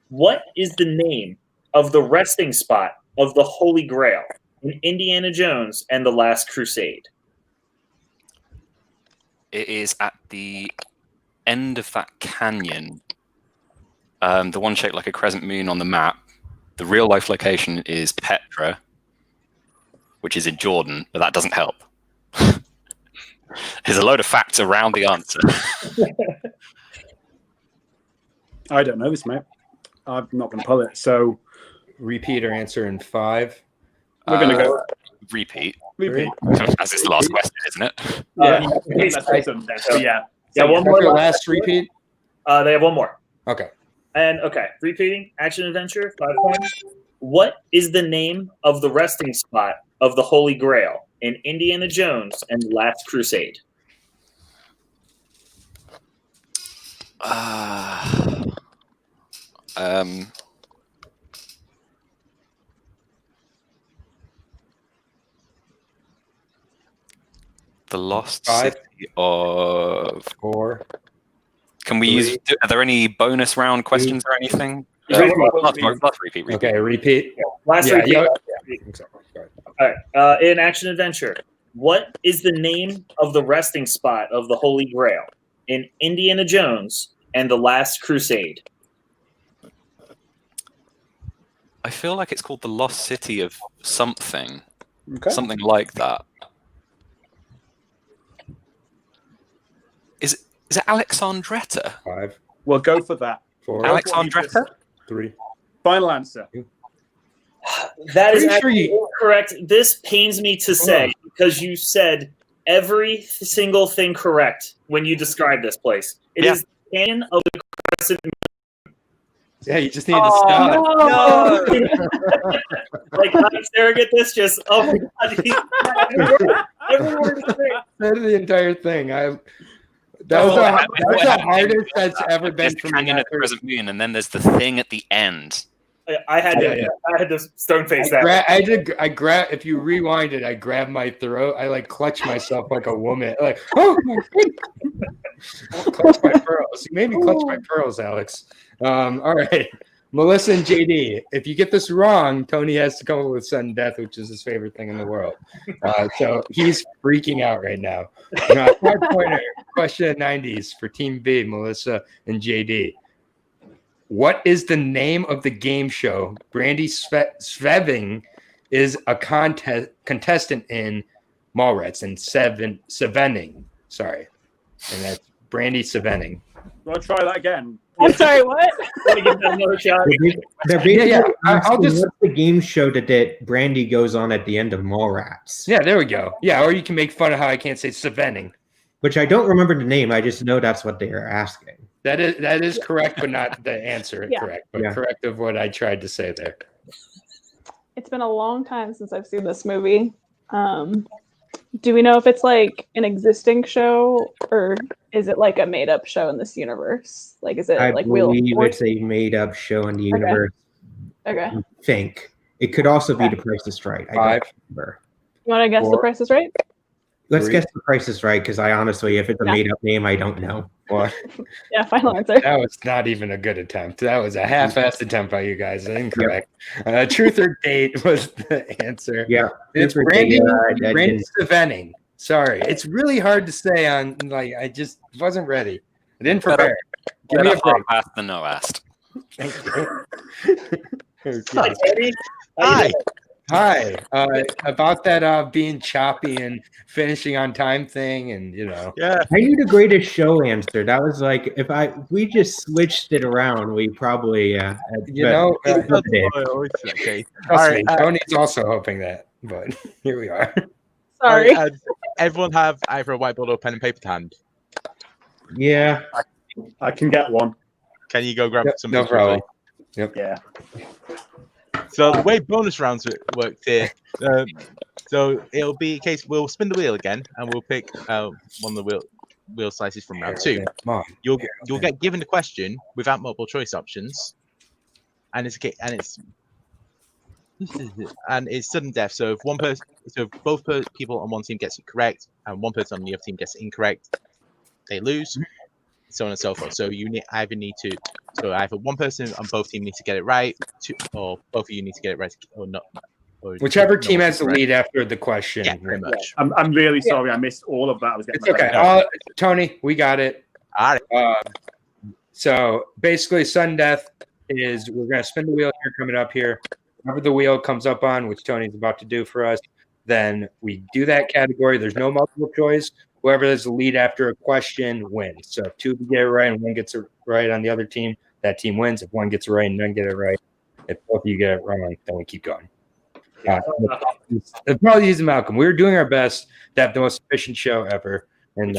what is the name of the resting spot of the Holy Grail in Indiana Jones and the Last Crusade? It is at the end of that canyon, the one shaped like a crescent moon on the map. The real life location is Petra, which is in Jordan, but that doesn't help. There's a load of facts around the answer. I don't know this, mate. I'm not going to pull it. So Repeat or answer in 5. we're going to go Repeat. repeat. As it's the last question, isn't it? Yeah, that's sudden death. So yeah. Yeah, one more. Your last repeat? They have one more. Okay. And okay, repeating action adventure, 5 points. What is the name of the resting spot of the Holy Grail in Indiana Jones and the Last Crusade? The Lost 5, City of... 4. Can we use... Are there any bonus round questions or anything? Last repeat. Okay, repeat. Last Yeah, repeat. Sorry. All right. In action adventure, what is the name of the resting spot of the Holy Grail in Indiana Jones and the Last Crusade? I feel like it's called the Lost City of something. Okay. Something like that. Is it Alexandretta? 5, We'll go for that. 4, Alexandretta? 3. Final answer. That is Pretty sure actually incorrect. This pains me to say because you said every single thing correct when you described this place. It is the Canyon of the Crescent Moon. Yeah, you just need to stop. No. Like, I'm staring at this just, oh my God. Every word is great. That's the entire thing. That was the hardest that's ever been There's the for me. canyon at the present moon, and then there's the thing at the end. I had to stone face that. I grab. If you rewind it, I grab my throat. I like clutch myself like a woman. Like, oh my God. Clutch my pearls. You made me clutch my pearls, Alex. All right, Melissa and JD. If you get this wrong, Tony has to come up with sudden death, which is his favorite thing in the world. So he's freaking out right now. 5-pointer question 90s for Team B, Melissa and JD. What is the name of the game show Brandy Sveving is a contestant in Mallrats and Sevening? Sorry. And that's Brandy Sevening. I'll try that again. I'm sorry, what? Let me give that another shot. They're basically I'll just what's the game show that Brandy goes on at the end of Mallrats? Yeah, there we go. Yeah, or you can make fun of how I can't say Sevening. Which I don't remember the name. I just know that's what they are asking. That is correct, but not the answer correct. But correct of what I tried to say there. It's been a long time since I've seen this movie. Do we know if it's like an existing show or is it like a made up show in this universe? Like, is it I like Wheel of believe Fortune? it's a made up show in the universe. Okay. I think it could also be The Price is Right. I 5. don't remember. You want to guess 4. The Price is Right? Let's 3. guess The Price is Right because I honestly, if it's a made up name, I don't know. What? Yeah, final answer. That was not even a good attempt. That was a half-assed attempt by you guys. Incorrect. Truth or date was the answer. Yeah, It's Brandy Sevening. Sorry, it's really hard to say on. Like, I just wasn't ready. I didn't prepare. Give me a break. Asked than no asked. Thank you. Hi, Okay. Teddy. Hi. Hi. About that being choppy and finishing on time thing, and Yeah. I knew the greatest show answer. That was like if we just switched it around, we probably That's always the case. trust All me, right, Tony's also hoping that, but here we are. Sorry. All right, everyone have either a whiteboard or pen and paper to hand. yeah. I can get one. Can you go grab some? No problem. Yeah. So the way bonus rounds work here, so it'll be a case we'll spin the wheel again and we'll pick one of the wheel slices from round 2. Come on. You'll get given the question without multiple choice options, and it's sudden death. So if both people on one team gets it correct and one person on the other team gets it incorrect, they lose. so on and so forth. So you either one person on both teams needs to get it right, or both of you need to get it right, or not. Or Whichever team has the lead after the question. Yeah, pretty much. I'm really sorry. I missed all of that. I was getting It's okay. Tony, we got it. All right. So basically, sudden death is we're going to spin the wheel here coming up here. Whatever the wheel comes up on, which Tony's about to do for us, then we do that category. There's no multiple choice. Whoever has the lead after a question wins. So if two get it right and one gets it right on the other team, that team wins. If one gets it right and none get it right, if both of you get it wrong, then we keep going. The probably is Malcolm. We were doing our best to have the most efficient show ever, and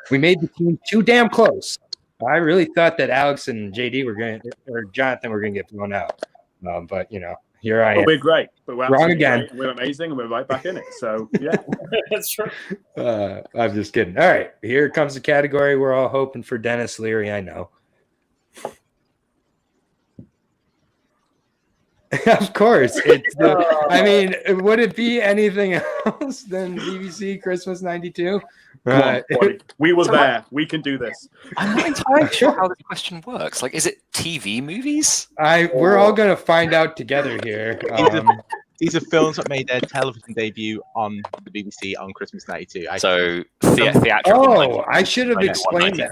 we made the team too damn close. I really thought that Alex and JD or Jonathan were going to get blown out, but here I am. We're great, but we're wrong again. We're amazing, and we're right back in it. So yeah, That's true. I'm just kidding. All right, here comes the category we're all hoping for. Dennis Leary, I know. Of course, I mean, would it be anything else than BBC Christmas '92? We were there. We can do this. I'm not entirely sure how this question works. Like, is it TV movies? We're all gonna find out together here. These are films that made their television debut on the BBC on Christmas '92. So theatrical. Oh, I should have explained that.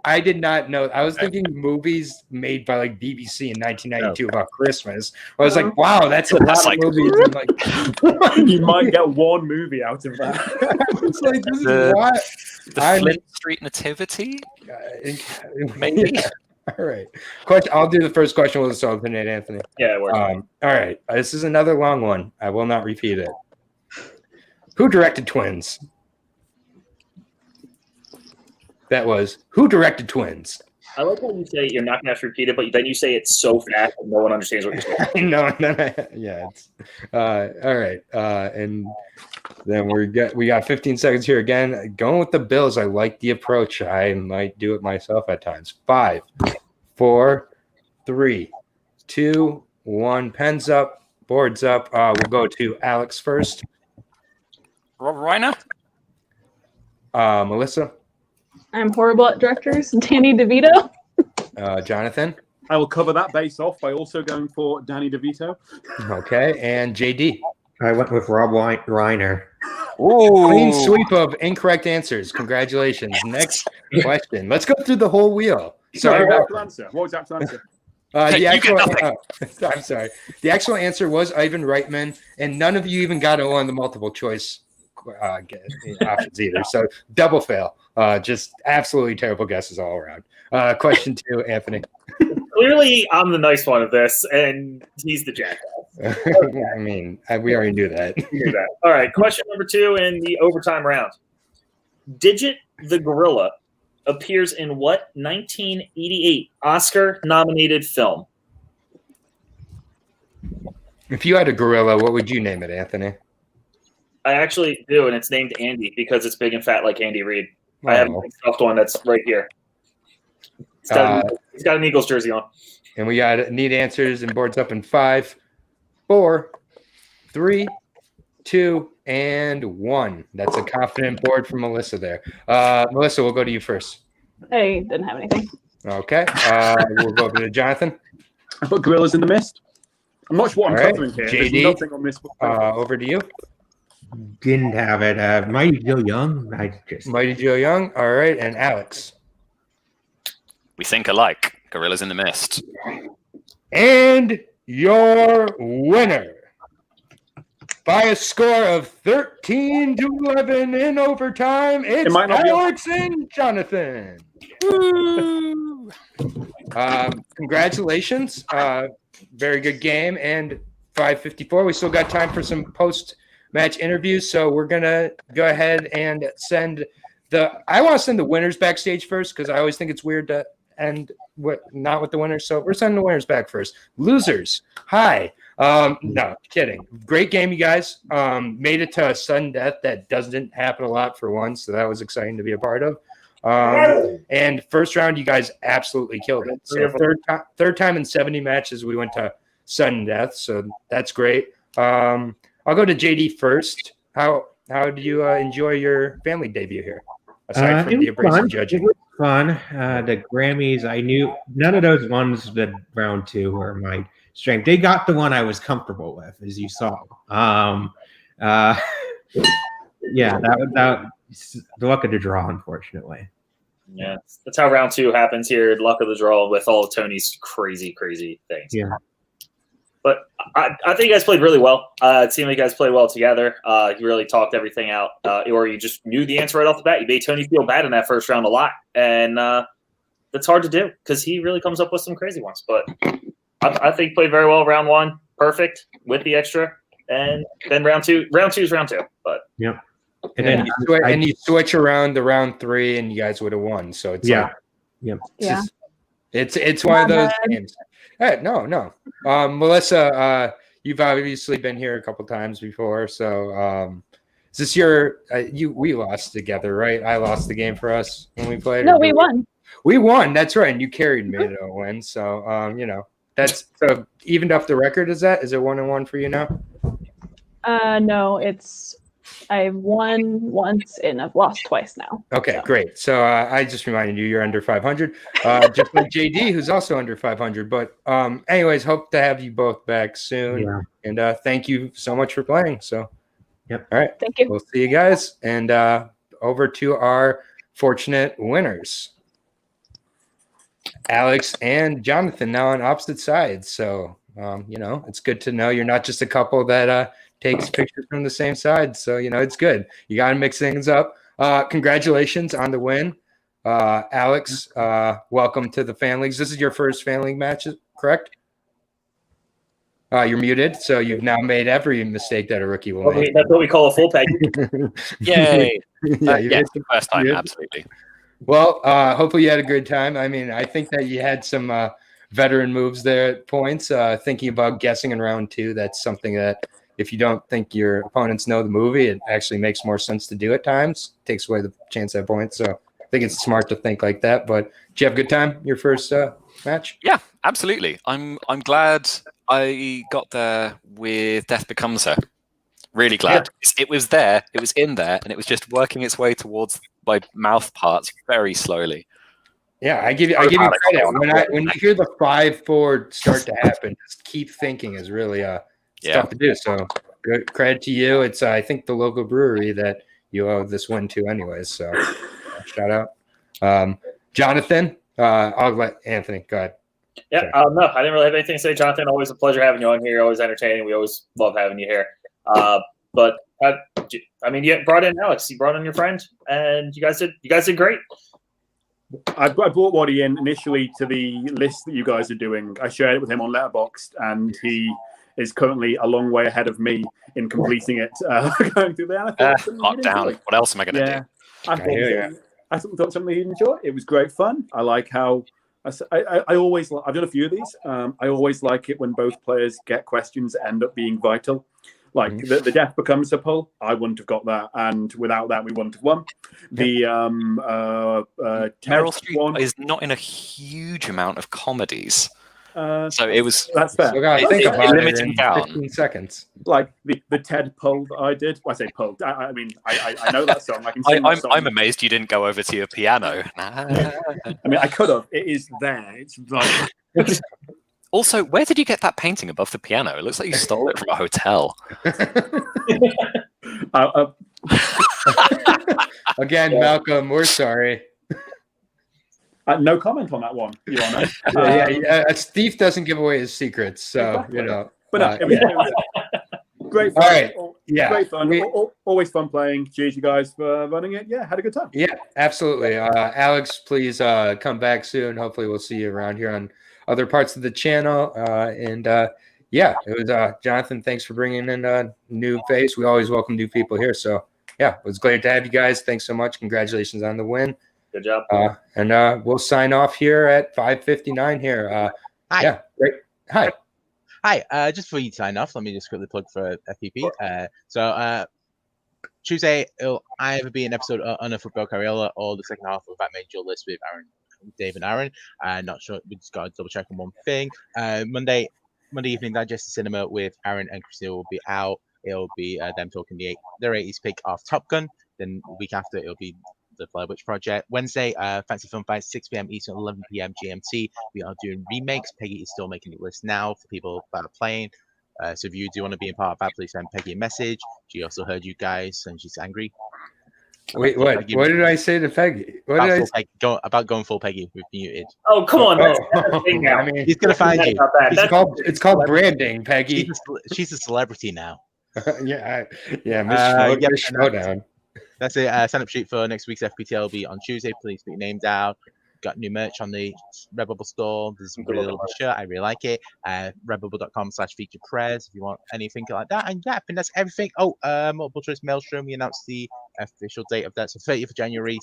I did not know. I was thinking movies made by like BBC in 1992 about Christmas. I was like, wow, that's a lot of movies. I'm like, you might get one movie out of that. It's like, this is what the Flint Street Nativity, maybe. All right. Question. I'll do the first question. We'll start with Anthony. Yeah, it works. All right. This is another long one. I will not repeat it. Who directed Twins? That was who directed Twins? I like how you say you're not going to have to repeat it, but then you say it so fast that no one understands what you're saying. No. Yeah. It's, all right. And then we got 15 seconds here again. Going with the Bills. I like the approach. I might do it myself at times. 5, 4, 3, 2, 1. Pens up. Boards up. We'll go to Alex first. Rob Reiner. Melissa. I'm horrible at directors. Danny DeVito. Jonathan. I will cover that base off by also going for Danny DeVito. Okay. And JD. I went with Rob Reiner. Clean sweep of incorrect answers. Congratulations. Next question. Let's go through the whole wheel. Sorry about What was that answer? I'm sorry. The actual answer was Ivan Reitman, and none of you even got on the multiple choice options either. So double fail. Just absolutely terrible guesses all around. Question 2, Anthony. Clearly, I'm the nice one of this, and he's the jackass. I mean, we already knew that. All right, question number 2 in the overtime round. Digit the Gorilla appears in what 1988 Oscar-nominated film? If you had a gorilla, what would you name it, Anthony? I actually do, and it's named Andy because it's big and fat like Andy Reid. I have a stuffed one that's right here. It's got an Eagles jersey on. And we got need answers and boards up in 5, 4, 3, 2, and 1. That's a confident board from Melissa there. Melissa, we'll go to you first. I didn't have anything. Okay. We'll go to Jonathan. I put Gorillas in the Mist. I'm not sure what I'm covering here. JD, There's nothing on this book. over to you. Didn't have it. Mighty Joe Young. Mighty Joe Young. All right. And Alex. We think alike. Gorillas in the Mist. And your winner by a score of 13-11 in overtime, it's Alex and Jonathan. Congratulations. Very good game. And 5:54. We still got time for some post-match interviews. So we're going to go ahead and I want to send the winners backstage first because I always think it's weird to end not with the winners. So we're sending the winners back first. Losers, hi. No, kidding. Great game, you guys. Made it to a sudden death that doesn't happen a lot for once, so that was exciting to be a part of. And first round, you guys absolutely killed it. So third time in 70 matches, we went to sudden death, so that's great. I'll go to JD first. How do you enjoy your family debut here? aside from the It was abrasive fun. judging? It was fun. The Grammys, I knew none of those ones that round two were my strength. They got the one I was comfortable with, as you saw. Yeah, that the luck of the draw, unfortunately. Yeah, that's how round two happens here. Luck of the draw with all of Tony's crazy things. Yeah. But I think you guys played really well. It seemed like you guys played well together. You really talked everything out, or you just knew the answer right off the bat. You made Tony feel bad in that first round a lot, and that's hard to do because he really comes up with some crazy ones. But I think you played very well. Round one, perfect with the extra, and then round two is round two. But Yep. And then you switch around the round three, and you guys would have won. So it's it's one of those games. Hey, no. Melissa, you've obviously been here a couple times before. So is this your we lost together, right? I lost the game for us when we played. No, we won. We won. That's right. And you carried me to a win. So that's so evened up the record. Is it 1-1 for you now? No, it's I've won once and I've lost twice now. Okay, great. So I just reminded you you're under 500, just like JD, who's also under 500. But anyways, hope to have you both back soon. Yeah. And thank you so much for playing. So, yep. All right. Thank you. We'll see you guys. And over to our fortunate winners. Alex and Jonathan now on opposite sides. So, it's good to know you're not just a couple that takes pictures from the same side. So, it's good. You got to mix things up. Congratulations on the win. Alex, welcome to the Fan Leagues. This is your first Fan League match, correct? You're muted, so you've now made every mistake that a rookie will make. That's what we call a full package. Yay! Yeah, first time, absolutely. Well, hopefully you had a good time. I mean, I think that you had some veteran moves there at points. Thinking about guessing in round two, that's something that if you don't think your opponents know the movie, it actually makes more sense to do at times. Takes away the chance at points. So I think it's smart to think like that. But did you have a good time your first match? Yeah, absolutely. I'm glad I got there with Death Becomes Her. Really glad. Yeah. It was there, it was in there, and it was just working its way towards my mouth parts very slowly. Yeah, I give you credit. When you hear the 5-4 start to happen, just keep thinking is really tough to do. So good credit to you. It's I think the local brewery that you owe this win to anyways. So shout out. Jonathan, I'll let Anthony go ahead. Yeah, no, I didn't really have anything to say. Jonathan, always a pleasure having you on here. You're always entertaining. We always love having you here. But you brought in Alex, you brought in your friend, and you guys did great. I brought Waddy in initially to the list that you guys are doing. I shared it with him on Letterboxd, and he is currently a long way ahead of me in completing it. Going through there, lockdown. What else am I going to do? I thought something he'd enjoy. It was great fun. I like how I always. I've done a few of these. I always like it when both players get questions that end up being vital. Like the Death Becomes a pull, I wouldn't have got that, and without that, we wouldn't have won. The Meryl Streep is not in a huge amount of comedies, so it was. That's fair. So think about limiting down 15 seconds. Like the Ted pull that I did. Well, I say pull. I mean, I know that song. I can sing that song. I'm amazed you didn't go over to your piano. I mean, I could have. It is there. It's right. Also, where did you get that painting above the piano? It looks like you stole it from a hotel. Again, Malcolm, we're sorry. No comment on that one, Your Honor. A thief doesn't give away his secrets, so exactly. But it was great fun. All right. Great fun. Always fun playing. Cheers, you guys, for running it. Yeah, had a good time. Yeah, absolutely. Alex, please come back soon. Hopefully, we'll see you around here on other parts of the channel. It was Jonathan. Thanks for bringing in a new face. We always welcome new people here. So yeah, it was great to have you guys. Thanks so much. Congratulations on the win. Good job. And we'll sign off here at 5:59 here. Hi. Yeah, great. Hi. Hi. Just before you sign off, let me just quickly plug for FPP. So Tuesday, it'll either be an episode on a football Carriola or the second half of that major list with Dave and Aaron. Not sure. We just got to double check on one thing. Monday evening, Digested Cinema with Aaron and Christina will be out. It'll be them talking their 80s pick of Top Gun. Then the week after, it'll be the Blair Witch Project. Wednesday, Fancy Film Fights, 6 p.m. Eastern, 11 p.m. GMT. We are doing remakes. Peggy is still making the list now for people that are playing. So if you do want to be a part of that, please send Peggy a message. She also heard you guys, and she's angry. Wait, what? What did I say to Peggy? What did I say? About going full Peggy with muted. Oh, come on. That's a thing now. I mean, He's gonna find you. It's called branding, Peggy. She's a celebrity now. yeah, Miss Showdown. That's it. Sign up sheet for next week's FPTL will be on Tuesday. Please put your name down. Got new merch on the Redbubble store. There's a really little shirt. I really like it. Redbubble.com/featurepress if you want anything like that. And yeah, I think that's everything. Oh, multiple choice Maelstrom. We announced the official date of that. So 30th of January,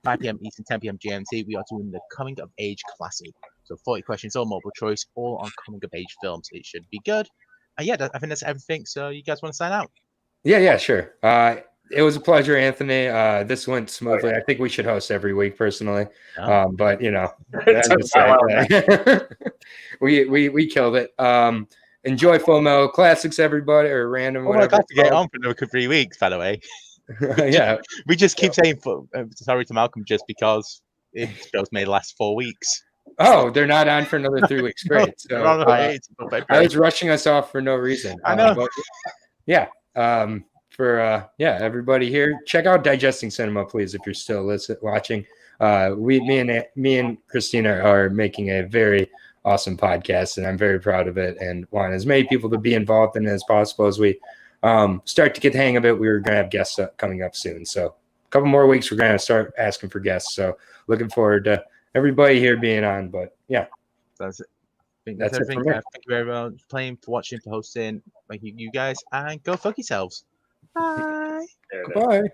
5 p.m. Eastern, 10 p.m. GMT. We are doing the Coming of Age Classic. So 40 questions, all multiple choice, all on coming of age films. It should be good. And yeah, I think that's everything. So you guys want to sign out? Yeah, sure. It was a pleasure, Anthony. This went smoothly. I think we should host every week, personally. But you know, we killed it. Enjoy Full Metal Classics, everybody, or random. Oh, I got to get on for another 3 weeks, by the way. Yeah, we just keep saying sorry to Malcolm just because it shows may last 4 weeks. Oh, they're not on for another 3 weeks. Great. So I was rushing us off for no reason. I know. But, yeah. Everybody here, check out Digesting Cinema, please, if you're still watching. Me and Christina are making a very awesome podcast, and I'm very proud of it, and want as many people to be involved in it as possible. As we start to get the hang of it, we're going to have guests coming up soon. So a couple more weeks, we're going to start asking for guests. So looking forward to everybody here being on. But yeah, that's it. That's it for me. Thank you very much for playing, for watching, for hosting. Thank you guys, and go fuck yourselves. Bye. Goodbye.